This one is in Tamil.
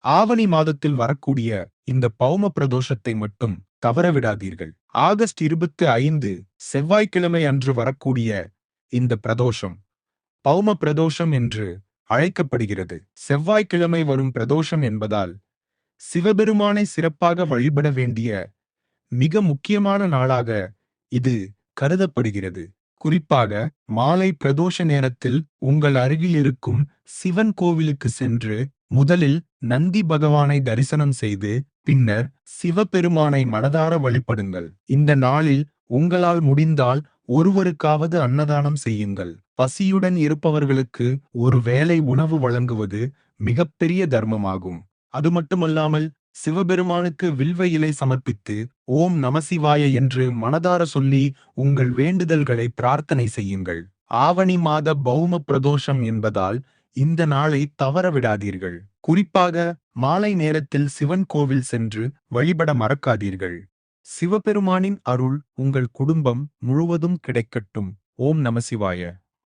ஆவணி மாதத்தில் வரக்கூடிய இந்த பௌம பிரதோஷத்தை மட்டும் தவறவிடாதீர்கள். ஆகஸ்ட் 25 செவ்வாய்க்கிழமை அன்று வரக்கூடிய இந்த பிரதோஷம் பௌம பிரதோஷம் என்று அழைக்கப்படுகிறது. செவ்வாய்க்கிழமை வரும் பிரதோஷம் என்பதால் சிவபெருமானை சிறப்பாக வழிபட வேண்டிய மிக முக்கியமான நாளாக இது கருதப்படுகிறது. குறிப்பாக மாலை பிரதோஷ நேரத்தில் உங்கள் அருகில் இருக்கும் சிவன் கோவிலுக்கு சென்று முதலில் நந்தி பகவானை தரிசனம் செய்து பின்னர் சிவபெருமானை மனதார வழிபடுங்கள். இந்த நாளில் உங்களால் முடிந்தால் ஒருவருக்காவது அன்னதானம் செய்யுங்கள். பசியுடன் இருப்பவர்களுக்கு ஒரு வேளை உணவு வழங்குவது மிகப்பெரிய தர்மமாகும். அது மட்டுமல்லாமல் சிவபெருமானுக்கு வில்வ இலை சமர்ப்பித்து ஓம் நமசிவாய என்று மனதார சொல்லி உங்கள் வேண்டுதல்களை பிரார்த்தனை செய்யுங்கள். ஆவணி மாத பௌம பிரதோஷம் என்பதால் இந்த நாளை தவறவிடாதீர்கள். குறிப்பாக மாலை நேரத்தில் சிவன் கோவில் சென்று வழிபட மறக்காதீர்கள். சிவபெருமானின் அருள் உங்கள் குடும்பம் முழுவதும் கிடைக்கட்டும். ஓம் நமசிவாய.